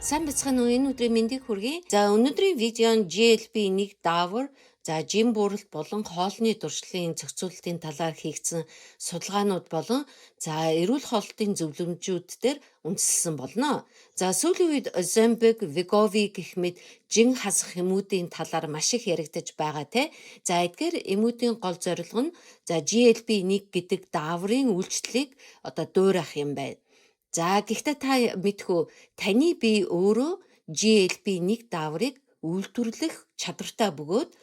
Сайн бацхан уу, энэ өдрийн мэндийг хүргэе. За өнөөдрийн видеонд GLP-1 даавар, жим бүрэлт болон хоолны дуршлын зохицуулалтын талаар хийгдсэн судалгаанууд болон эрүүл хоолтын зөвлөмжүүд дээр үндэслэн болно. Сүүлийн үед Ozempic, Wegovy гэх мэт жин хасах эмүүдийн талаар маш их яригдаж байгаа те. Эдгээр эмүүдийн гол зорилго нь GLP-1 гэдэг дааврын үйлчлэлийг дуурайх юм байна. Гэхдээ та мэдхүү, таны бие өөрөө GLP-1 дааврыг үйлдвэрлэх чадвартай бөгөөд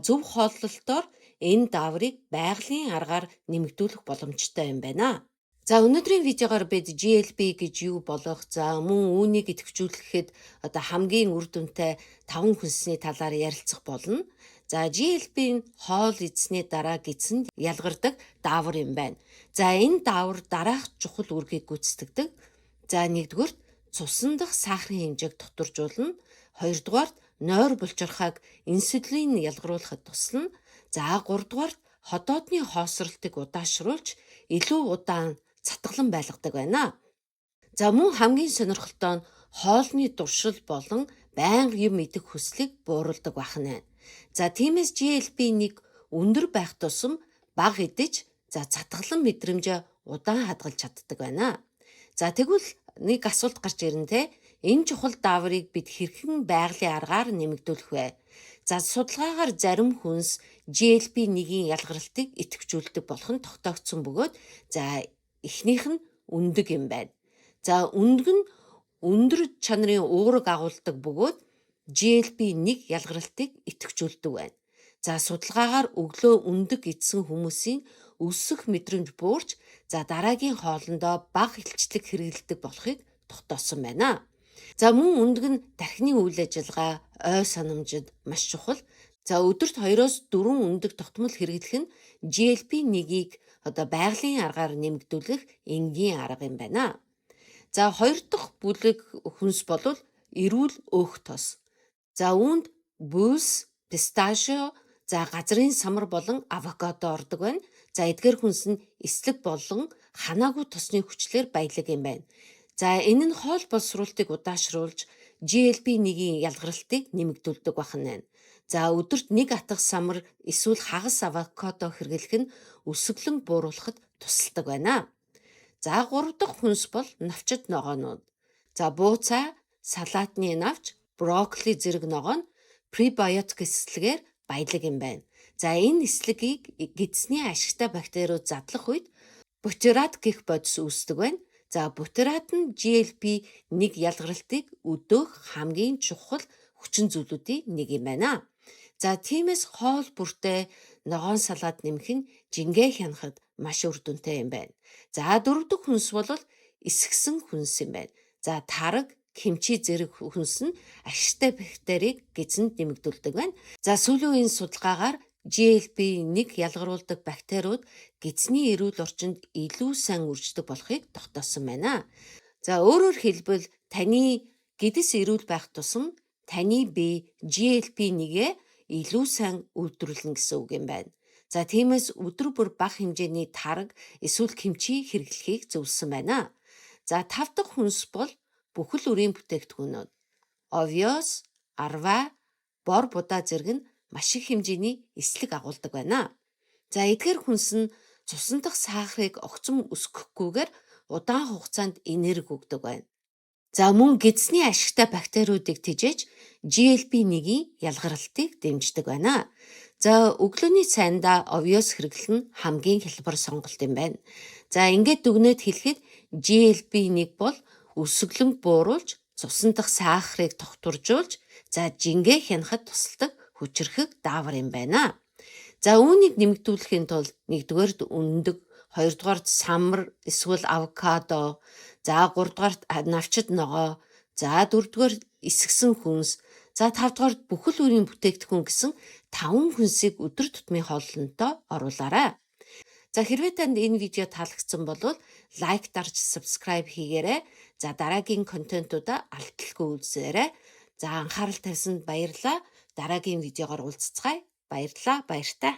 зөв хооллолтоор энэ дааврыг байгалийн аргаар нэмэгдүүлэх боломжтой юм байна. Өнөөдрийн видеогоор бид GLP гэж юу болох, мөн үүнийг идэвхжүүлэхэд хамгийн үр дүнтэй 5 хүнсний талаар ярилцах болно. GLP нь хоол идсний дараа гидсэнд ялгардаг даавар юм байна. Энэ даавар дараах чухал үүргийг гүйцэтгэдэг. Нэгдүгээр цусан дахь сахарын хэмжээг дотуржуулна. Хоёрдугаар нойр булчирхайг инсулин ялгаруулахад туслана. Гуравдугаар ходоодны хоосролтыг удаашруулж илүү удаан цатгалан байлгадаг байна. Мөн хамгийн сонирхолтой нь хоолны дуршил болон байнга юм идэх хүслийг бууруулдаг байна. Тиймээс GLP-1 өндөр байх тусам бага идэж цатгалан мэдрэмжээ удаан хадгалж чаддаг байна. Тэгвэл нэг асуулт гарч ирнэ те. Энэ чухал дааврыг бид хэрхэн байгалийн аргаар нэмэгдүүлэх вэ? Судалгаагаар зарим хүнс GLP-1-ийн ялгаралтыг идэвхжүүлдэг болох нь тогтоогдсон бөгөөд эхнийх нь өндөг юм байна. Өндөг нь өндөр чанарын уураг агуулдаг бөгөөд GLP-1 ялгаралтыг идэвхжүүлдэг байна. Судалгаагаар өглөө өндөг идсэн хүмүүсийн өсөх мэдрэмж буурч дараагийн хоолндоо бага илчлэг хэрэглэдэг болохыг тогтоосон байна. Мөн өндөг нь тархины үйл ажиллагаа, ой санамжид маш чухал. Өдөрт 2-4 өндөг тогтмол хэрэглэх нь GLP-1-ийг байгалийн аргаар нэмэгдүүлэх энгийн арга юм байна. Хоёр дахь бүлэг хүнс бол эрүүл өөх тос. Үүнд бүүс, писташио, газрын самар болон авокадо ордог байна. Эдгээр хүнс нь эслэг болон ханаагүй тосны хүчлээр баялаг юм байна. Энэ нь хоол боловсруулалтыг удаашруулж GLP-1-ийн ялгаралтыг нэмэгдүүлдэг байна. Өдөрт 1 атгах самар эсвэл хагас авокадо хэрэглэх нь өсөглөн бууруулахад тусалдаг байна. 3 дахь хүнс бол навчит ногоонууд. Бууцаа, салаатны навч, брокколи зэрэг ногоо нь пребиотик эслэгээр баялаг юм байна. Энэ эслэгийг гидсний ашигтай бактериуд задлах үед бутират гэх бодис үүсдэг байна. Бутират нь GLP-1 ялгаралтыг өдөөх хамгийн чухал хүчин зүйлүүдийн нэг юм байна. Тиймээс хоол бүртээ ногоон салаад нэмэх нь жингээ хянахад маш үр дүнтэй юм байна. 4 дахь хүнс бол эсгсэн хүнс юм байна. Тараг, кимчи зэрэг хүнс нь ашигтай бактерийг гидсэнд нэмэгдүүлдэг байна. Сүүлийн үеийн судалгаагаар GLP-1 ялгаруулдаг бактериуд гидсний эрүүл орчинд илүү сайн үрждэг болохыг тогтоосон байна. Өөрөөр хэлбэл таны гидс эрүүл байх тусам таны бие GLP-1-гээ илүү сайн үйлдвэрлэнэ гэсэн үг юм байна. Тиймээс өдөр бүр бага хэмжээний тараг эсвэл кимчи хэрэглэхийг зөвлөсөн байна. 5 дахь хүнс бол бүхэл үрийн бүтээгдэхүүнүүд. Овёс, арва, бор будаа зэрэг нь маш их хэмжээний эслэг агуулдаг байна. Эдгээр хүнс нь цусан дахь сахарыг огцом өсгөхгүйгээр удаан хугацаанд энерги өгдөг байна. Мөн гидсний ашигтай бактериудыг тэжээж GLP-1-ийн ялгаралтыг дэмждэг байна. Өглөөний цайндаа овёс хэрэглэх нь хамгийн хялбар сонголт юм байна. Ингээд дүгнээд хэлэхэд GLP-1 бол өсөглөн бууруулж, цусан дахь сахарыг тогтворжуулж, жингээ хянахад тусалдаг хүчирхэг даавар юм байна. Үүнийг нэмэгдүүлэхийн тулд 1-р өндөг, 2-р самар эсвэл авокадо, 3-р навчит ногоо, 4-р эсгсэн хүнс, 5-р бүхэл үрийн бүтээгдэхүүн гэсэн 5 хүнсийг өдөр тутмын хооллонтоо оруулаарай. Хэрвээ танд энэ видео таалагдсан бол лайк дарж subscribe хийгээрэй. Дараагийн контентуудаа алдалгүй үзээрэй. Анхаарал тавьсанд баярлалаа. Дараагийн видеогоор уулзцгаая. Баярлалаа, баяртай.